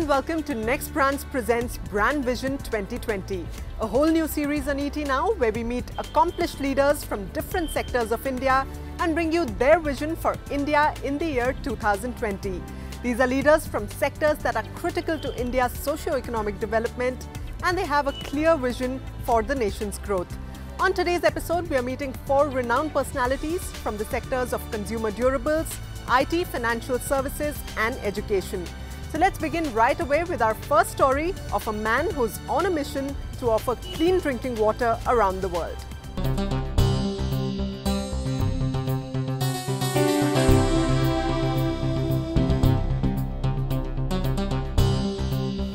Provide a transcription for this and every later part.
and welcome to NexBrands presents Brand Vision 2020, a whole new series on ET Now where we meet accomplished leaders from different sectors of India and bring you their vision for India in the year 2020. These are leaders from sectors that are critical to India's socio-economic development, and they have a clear vision for the nation's growth. On today's episode, we are meeting four renowned personalities from the sectors of consumer durables, IT, financial services and education. So let's begin right away with our first story of a man who's on a mission to offer clean drinking water around the world.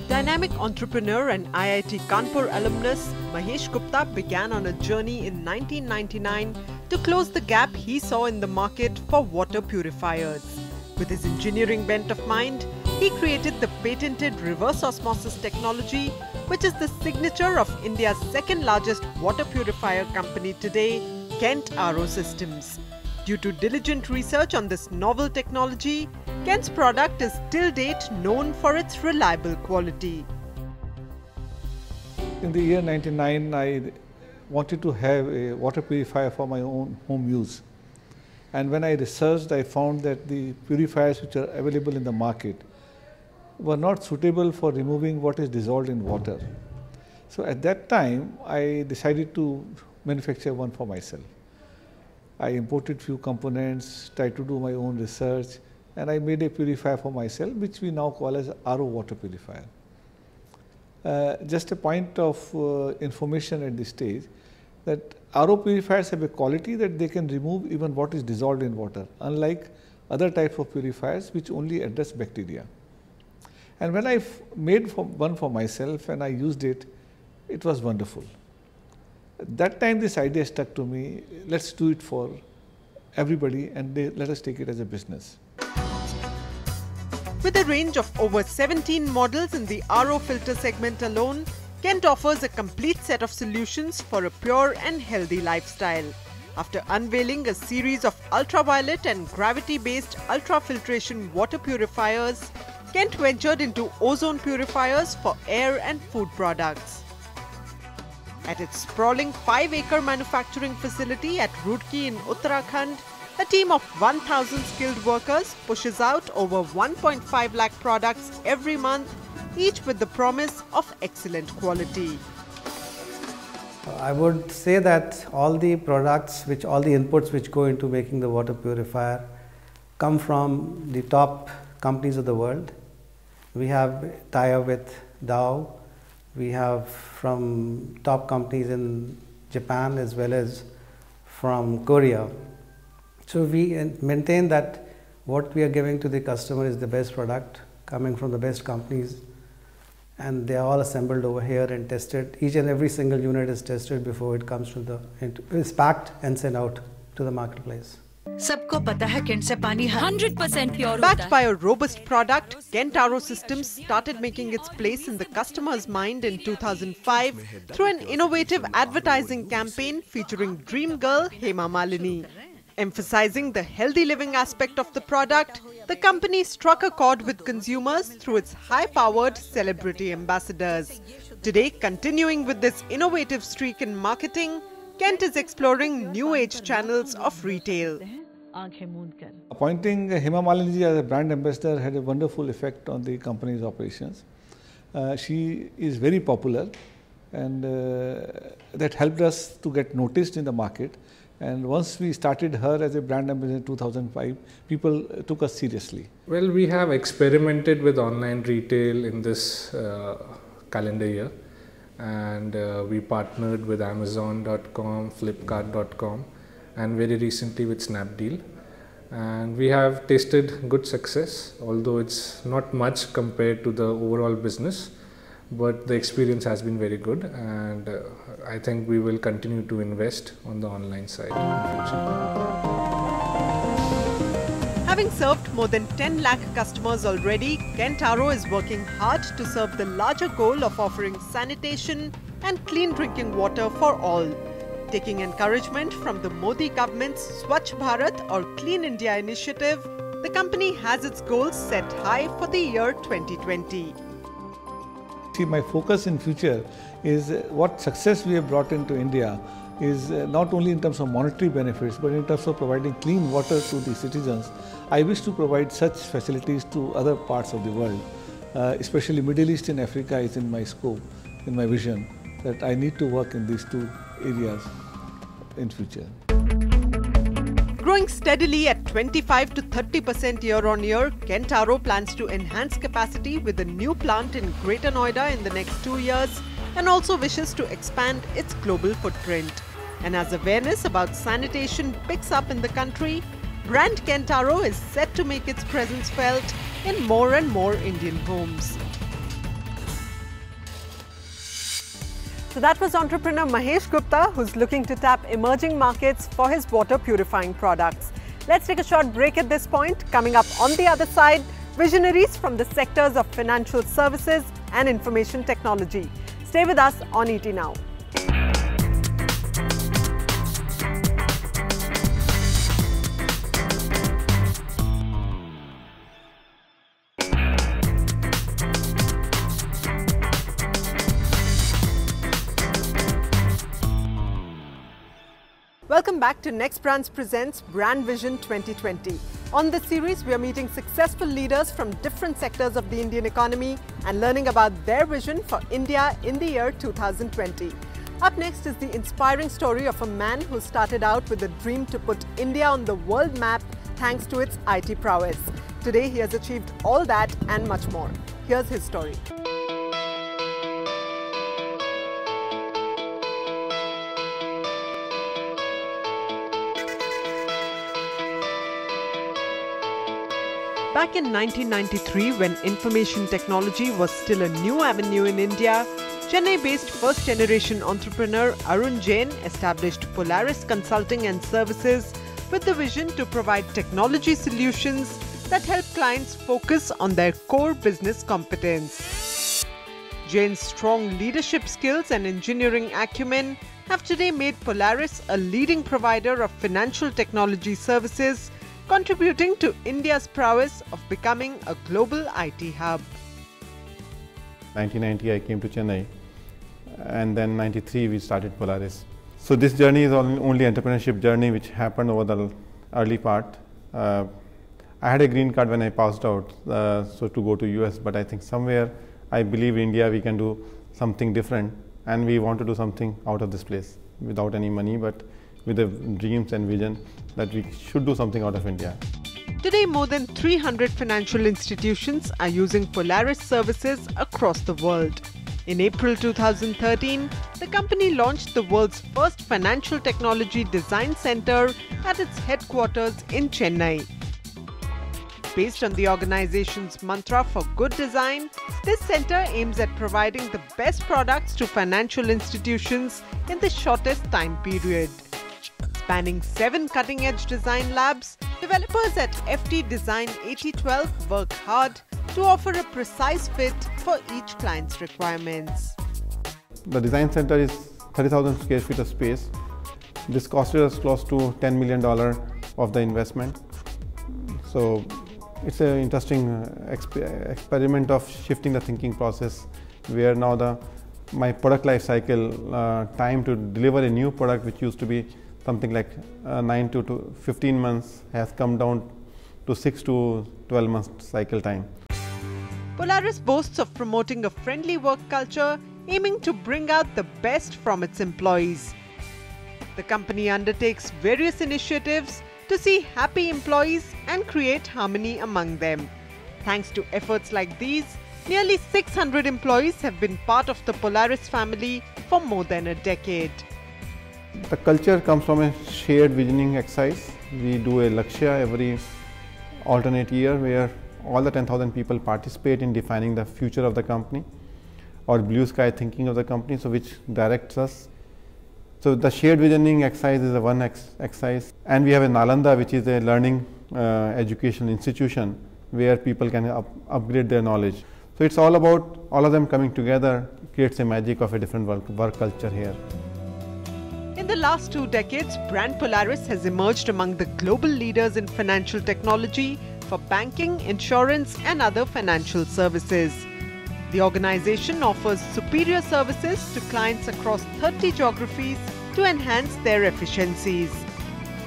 Dynamic entrepreneur and IIT Kanpur alumnus Mahesh Gupta began on a journey in 1999 to close the gap he saw in the market for water purifiers. With his engineering bent of mind, he created the patented reverse osmosis technology, which is the signature of India's second largest water purifier company today, Kent RO Systems. Due to diligent research on this novel technology, Kent's product is till date known for its reliable quality. In the year 99, I wanted to have a water purifier for my own home use. And when I researched, I found that the purifiers which are available in the market were not suitable for removing what is dissolved in water. So at that time, I decided to manufacture one for myself. I imported few components, tried to do my own research, and I made a purifier for myself, which we now call as RO water purifier. Just a point of information at this stage, that RO purifiers have a quality that they can remove even what is dissolved in water, unlike other types of purifiers which only address bacteria. And when I made one for myself and I used it, it was wonderful. At that time this idea stuck to me, let's do it for everybody and let us take it as a business. With a range of over 17 models in the RO filter segment alone, Kent offers a complete set of solutions for a pure and healthy lifestyle. After unveiling a series of ultraviolet and gravity-based ultrafiltration water purifiers, Kent ventured into ozone purifiers for air and food products. At its sprawling 5-acre manufacturing facility at Roorkee in Uttarakhand, a team of 1,000 skilled workers pushes out over 1.5 lakh products every month, each with the promise of excellent quality. I would say that all the products, all the inputs which go into making the water purifier come from the top companies of the world. We have tie-up with Dow, we have from top companies in Japan as well as from Korea. So we maintain that what we are giving to the customer is the best product coming from the best companies, and they are all assembled over here and tested. Each and every single unit is tested before it comes to is packed and sent out to the marketplace. सबको पता है Kent से पानी 100% pure. Backed by a robust product, Kent RO Systems started making its place in the customer's mind in 2005 through an innovative advertising campaign featuring dream girl Hema Malini. Emphasizing the healthy living aspect of the product, the company struck a chord with consumers through its high-powered celebrity ambassadors. Today, continuing with this innovative streak in marketing, Kent is exploring new age channels of retail. Appointing Hema Malini as a brand ambassador had a wonderful effect on the company's operations. She is very popular, and that helped us to get noticed in the market. And once we started her as a brand ambassador in 2005, people took us seriously. Well, we have experimented with online retail in this calendar year, and we partnered with Amazon.com, Flipkart.com, and very recently with Snapdeal. And we have tasted good success, although it's not much compared to the overall business, but the experience has been very good, and I think we will continue to invest on the online side in future. Having served more than 10 lakh customers already, Kent RO is working hard to serve the larger goal of offering sanitation and clean drinking water for all. Taking encouragement from the Modi government's Swachh Bharat or Clean India initiative, the company has its goals set high for the year 2020. See, my focus in future is what success we have brought into India is not only in terms of monetary benefits, but in terms of providing clean water to the citizens. I wish to provide such facilities to other parts of the world, especially Middle East and Africa is in my scope, in my vision, that I need to work in these two areas in future. Growing steadily at 25 to 30% year-on-year, Kentaro plans to enhance capacity with a new plant in Greater Noida in the next 2 years and also wishes to expand its global footprint. And as awareness about sanitation picks up in the country, brand Kentaro is set to make its presence felt in more and more Indian homes. So that was entrepreneur Mahesh Gupta, who's looking to tap emerging markets for his water purifying products. Let's take a short break at this point. Coming up on the other side, visionaries from the sectors of financial services and information technology. Stay with us on ET Now. Welcome back to NexBrands Presents Brand Vision 2020. On this series, we are meeting successful leaders from different sectors of the Indian economy and learning about their vision for India in the year 2020. Up next is the inspiring story of a man who started out with a dream to put India on the world map thanks to its IT prowess. Today, he has achieved all that and much more. Here's his story. Back in 1993, when information technology was still a new avenue in India, Chennai-based first-generation entrepreneur Arun Jain established Polaris Consulting and Services with the vision to provide technology solutions that help clients focus on their core business competence. Jain's strong leadership skills and engineering acumen have today made Polaris a leading provider of financial technology services, contributing to India's prowess of becoming a global IT hub. 1990 I came to Chennai, and then 93 we started Polaris. So this journey is only entrepreneurship journey which happened over the early part. I had a green card when I passed out, so to go to US, but I think somewhere I believe India we can do something different, and we want to do something out of this place without any money, but with the dreams and vision that we should do something out of India. Today, more than 300 financial institutions are using Polaris services across the world. In April 2013, the company launched the world's first financial technology design center at its headquarters in Chennai. Based on the organization's mantra for good design, this center aims at providing the best products to financial institutions in the shortest time period. Spanning 7 cutting-edge design labs, developers at FT Design 8012 work hard to offer a precise fit for each client's requirements. The design center is 30,000 square feet of space. This costed us close to $10 million of the investment. So it's an interesting experiment of shifting the thinking process, where now my product life cycle time to deliver a new product, which used to be something like 9 to 15 months, has come down to 6 to 12 months cycle time. Polaris boasts of promoting a friendly work culture, aiming to bring out the best from its employees. The company undertakes various initiatives to see happy employees and create harmony among them. Thanks to efforts like these, nearly 600 employees have been part of the Polaris family for more than a decade. The culture comes from a shared visioning exercise. We do a Lakshya every alternate year, where all the 10,000 people participate in defining the future of the company or blue sky thinking of the company, so which directs us. So the shared visioning exercise is a one exercise, and we have a Nalanda, which is a learning education institution where people can upgrade their knowledge. So it's all about all of them coming together, creates a magic of a different work culture here. In the last 2 decades, brand Polaris has emerged among the global leaders in financial technology for banking, insurance and other financial services. The organization offers superior services to clients across 30 geographies to enhance their efficiencies.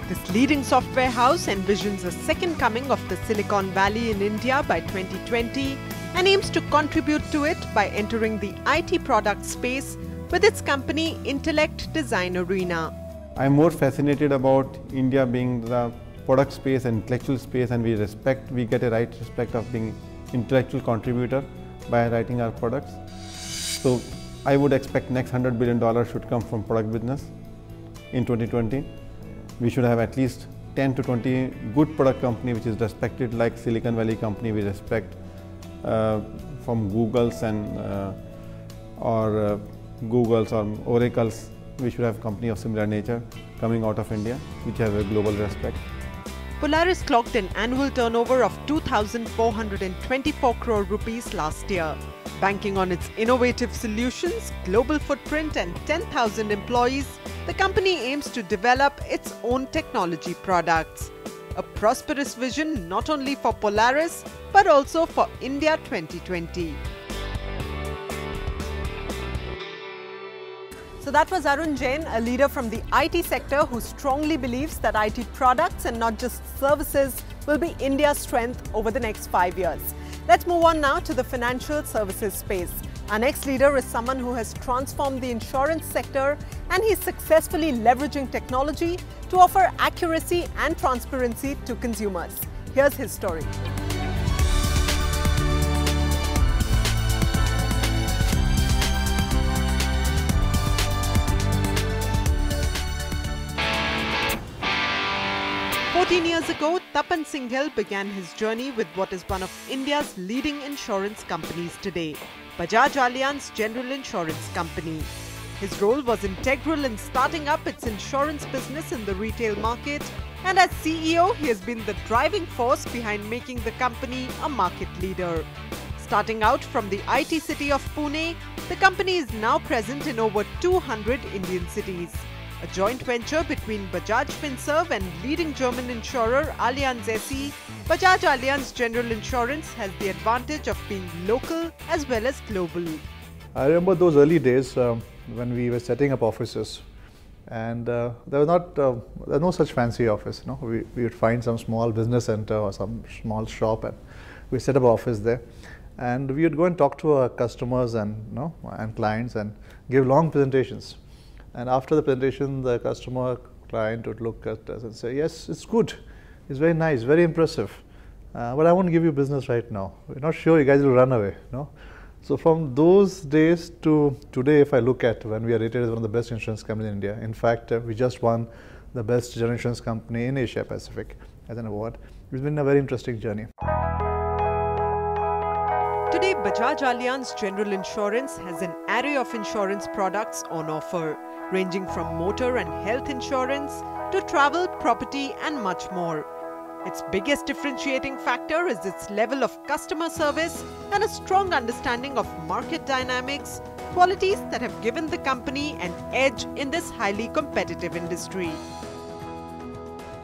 This leading software house envisions a second coming of the Silicon Valley in India by 2020 and aims to contribute to it by entering the IT product space with its company Intellect Design Arena. I'm more fascinated about India being the product space and intellectual space, and we get a right respect of being intellectual contributor by writing our products. So I would expect next $100 billion should come from product business in 2020. We should have at least 10 to 20 good product company which is respected, like Silicon Valley company we respect from Googles and Googles or Oracles. We should have company of similar nature coming out of India which have a global respect. Polaris clocked an annual turnover of 2,424 crore rupees last year. Banking on its innovative solutions, global footprint and 10,000 employees, the company aims to develop its own technology products. A prosperous vision not only for Polaris but also for India 2020. So that was Arun Jain, a leader from the IT sector who strongly believes that IT products and not just services will be India's strength over the next 5 years. Let's move on now to the financial services space. Our next leader is someone who has transformed the insurance sector, and he's successfully leveraging technology to offer accuracy and transparency to consumers. Here's his story. "14 years ago, Tapan Singhel began his journey with what is one of India's leading insurance companies today, Bajaj Allianz General Insurance Company. His role was integral in starting up its insurance business in the retail market, and as CEO, he has been the driving force behind making the company a market leader. Starting out from the IT city of Pune, the company is now present in over 200 Indian cities. A joint venture between Bajaj Finserv and leading German insurer Allianz SE, Bajaj Allianz General Insurance has the advantage of being local as well as global. I remember those early days when we were setting up offices, and there was no such fancy office. No, we would find some small business center or some small shop, and we set up office there, and we would go and talk to our customers and clients and give long presentations. And after the presentation, the client would look at us and say, "Yes, it's good, it's very nice, very impressive, but I won't give you business right now. We're not sure you guys will run away." No? So from those days to today, if I look at when we are rated as one of the best insurance companies in India, in fact, we just won the best general insurance company in Asia Pacific as an award. It's been a very interesting journey. Today, Bajaj Allianz General Insurance has an array of insurance products on offer, ranging from motor and health insurance to travel, property and much more. Its biggest differentiating factor is its level of customer service and a strong understanding of market dynamics, qualities that have given the company an edge in this highly competitive industry.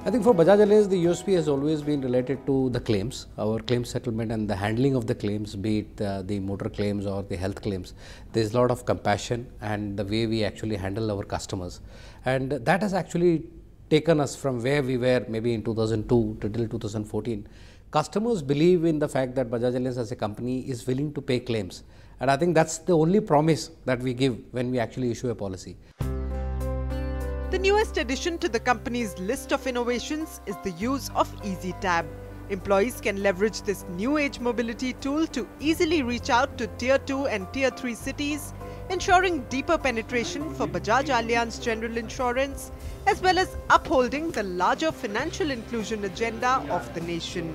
I think for Bajaj Allianz, the USP has always been related to the claims, our claim settlement and the handling of the claims, be it the motor claims or the health claims. There is a lot of compassion and the way we actually handle our customers. And that has actually taken us from where we were maybe in 2002 to till 2014. Customers believe in the fact that Bajaj Allianz as a company is willing to pay claims. And I think that's the only promise that we give when we actually issue a policy. The newest addition to the company's list of innovations is the use of EasyTab. Employees can leverage this new age mobility tool to easily reach out to Tier 2 and Tier 3 cities, ensuring deeper penetration for Bajaj Allianz General Insurance, as well as upholding the larger financial inclusion agenda of the nation.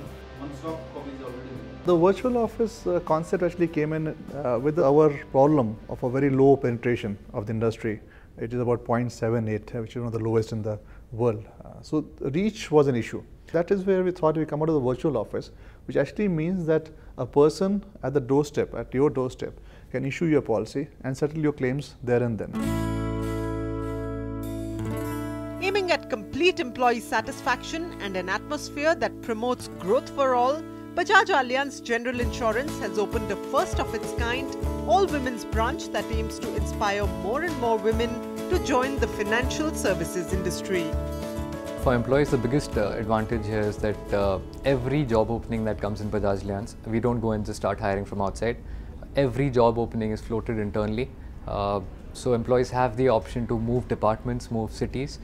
The virtual office concept actually came in with our problem of a very low penetration of the industry. It is about 0.78, which is one of the lowest in the world. So reach was an issue. That is where we thought we come out of the virtual office, which actually means that a person at the doorstep, at your doorstep, can issue your policy and settle your claims there and then. Aiming at complete employee satisfaction and an atmosphere that promotes growth for all, Bajaj Allianz General Insurance has opened a first of its kind all-women's branch that aims to inspire more and more women to join the financial services industry. For employees, the biggest advantage here is that every job opening that comes in Bajaj Allianz, we don't go and just start hiring from outside. Every job opening is floated internally. So employees have the option to move departments, move cities,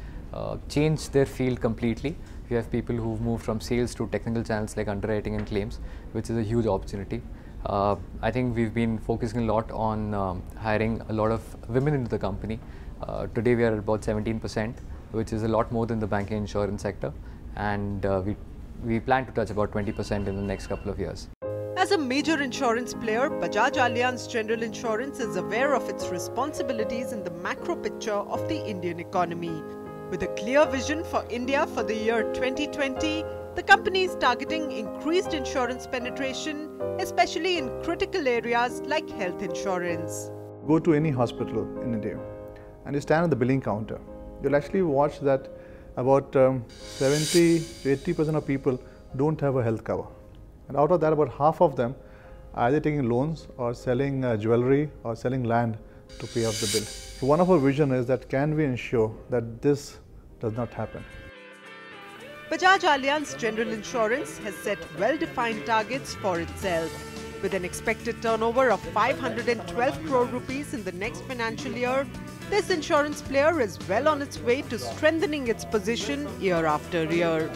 change their field completely. We have people who've moved from sales to technical channels like underwriting and claims, which is a huge opportunity. I think we've been focusing a lot on hiring a lot of women into the company. Today we are at about 17%, which is a lot more than the banking insurance sector, and we plan to touch about 20% in the next couple of years. As a major insurance player, Bajaj Allianz General Insurance is aware of its responsibilities in the macro picture of the Indian economy. With a clear vision for India for the year 2020, the company is targeting increased insurance penetration, especially in critical areas like health insurance. Go to any hospital in India and you stand at the billing counter. You'll actually watch that about 70 to 80% of people don't have a health cover. And out of that, about half of them are either taking loans or selling jewelry or selling land to pay off the bill. So one of our vision is that can we ensure that this does not happen? Bajaj Allianz General Insurance has set well-defined targets for itself. With an expected turnover of 512 crore rupees in the next financial year, this insurance player is well on its way to strengthening its position year after year.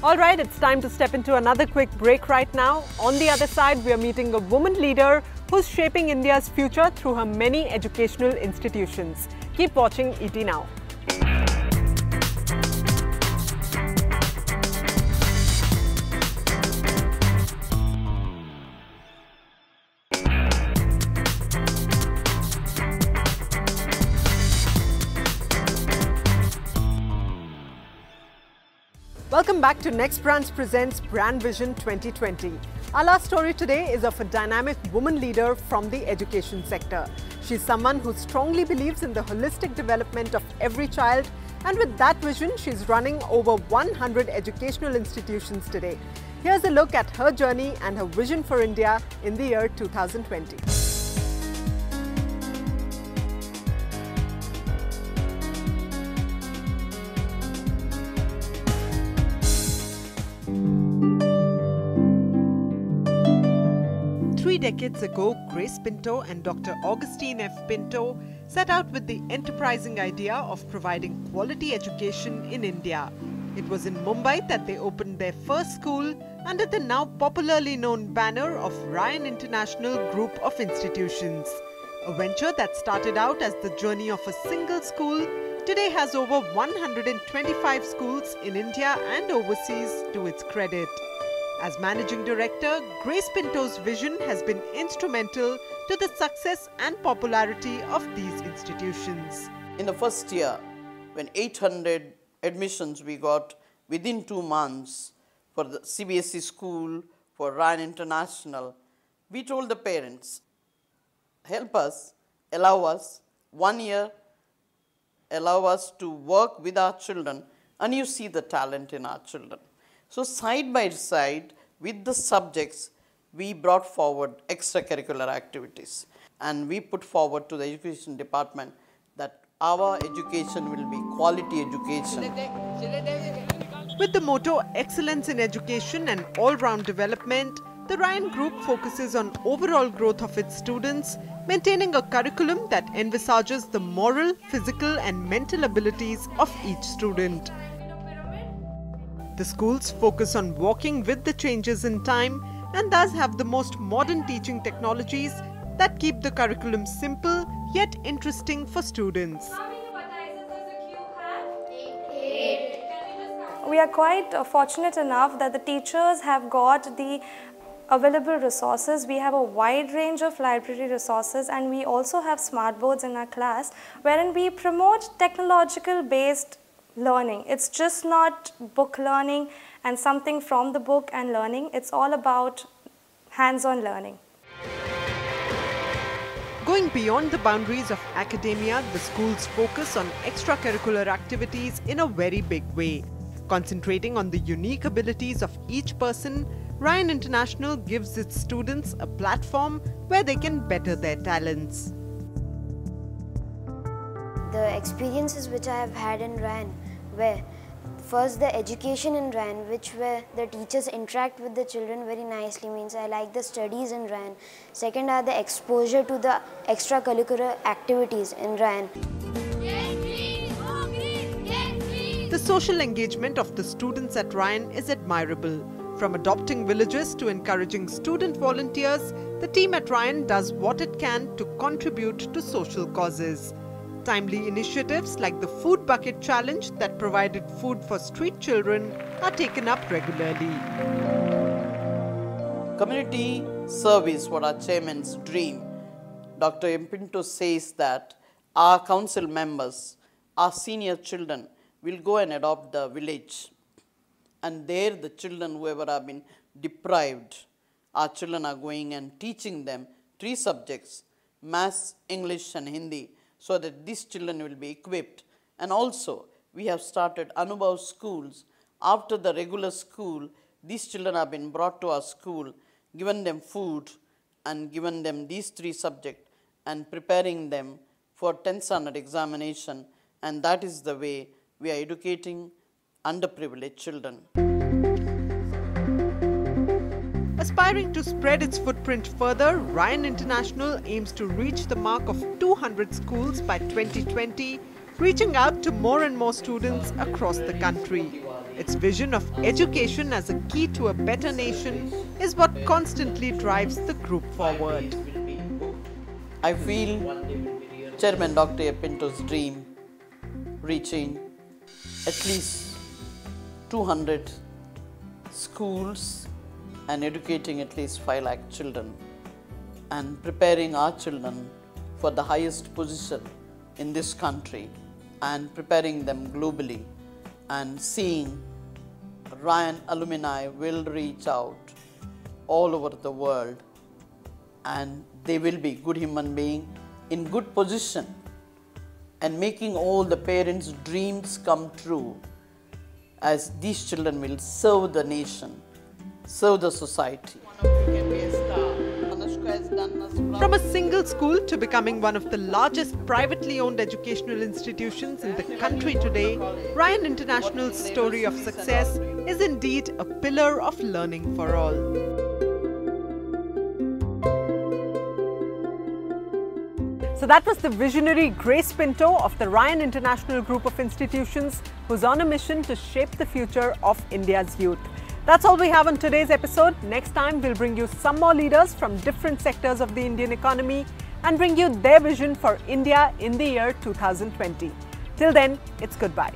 All right, it's time to step into another quick break right now. On the other side, we are meeting a woman leader who's shaping India's future through her many educational institutions. Keep watching ET Now. Welcome back to NexBrands presents Brand Vision 2020. Our last story today is of a dynamic woman leader from the education sector. She's someone who strongly believes in the holistic development of every child, and with that vision, she's running over 100 educational institutions today. Here's a look at her journey and her vision for India in the year 2020. Decades ago, Grace Pinto and Dr. Augustine F. Pinto set out with the enterprising idea of providing quality education in India. It was in Mumbai that they opened their first school under the now popularly known banner of Ryan International Group of Institutions. A venture that started out as the journey of a single school today has over 125 schools in India and overseas to its credit. As Managing Director, Grace Pinto's vision has been instrumental to the success and popularity of these institutions. In the first year, when 800 admissions we got within 2 months for the CBSE school, for Ryan International, we told the parents, help us, allow us, 1 year, allow us to work with our children, and you see the talent in our children. So side by side with the subjects, we brought forward extracurricular activities, and we put forward to the education department that our education will be quality education. With the motto Excellence in Education and All-Round Development, the Ryan Group focuses on overall growth of its students, maintaining a curriculum that envisages the moral, physical and mental abilities of each student. The schools focus on walking with the changes in time and thus have the most modern teaching technologies that keep the curriculum simple yet interesting for students. We are quite fortunate enough that the teachers have got the available resources. We have a wide range of library resources, and we also have smart boards in our class wherein we promote technological based learning. It's just not book learning and something from the book and learning. It's all about hands-on learning. Going beyond the boundaries of academia, the schools focus on extracurricular activities in a very big way. Concentrating on the unique abilities of each person, Ryan International gives its students a platform where they can better their talents. The experiences which I have had in Ryan were first the education in Ryan, where the teachers interact with the children very nicely, means I like the studies in Ryan. Second are the exposure to the extracurricular activities in Ryan. The social engagement of the students at Ryan is admirable. From adopting villages to encouraging student volunteers, the team at Ryan does what it can to contribute to social causes. Timely initiatives like the Food Bucket Challenge that provided food for street children are taken up regularly. Community service, what our chairman's dream. Dr. M. Pinto says that our council members, our senior children, will go and adopt the village. And there the children, whoever have been deprived, our children are going and teaching them 3 subjects, Maths, English and Hindi, so that these children will be equipped. And also, we have started Anubhav schools. After the regular school, these children have been brought to our school, given them food and given them these 3 subjects and preparing them for 10th standard examination. And that is the way we are educating underprivileged children. Aspiring to spread its footprint further, Ryan International aims to reach the mark of 200 schools by 2020, reaching out to more and more students across the country. Its vision of education as a key to a better nation is what constantly drives the group forward. I feel Chairman Dr. Pinto's dream, reaching at least 200 schools and educating at least 5 lakh children and preparing our children for the highest position in this country and preparing them globally, and seeing Ryan alumni will reach out all over the world and they will be good human beings in good position and making all the parents' dreams come true, as these children will serve the nation, serve the society. From a single school to becoming one of the largest privately owned educational institutions in the country today, Ryan International's story of success is indeed a pillar of learning for all. So that was the visionary Grace Pinto of the Ryan International Group of Institutions, who's on a mission to shape the future of India's youth. That's all we have on today's episode. Next time, we'll bring you some more leaders from different sectors of the Indian economy and bring you their vision for India in the year 2020. Till then, it's goodbye.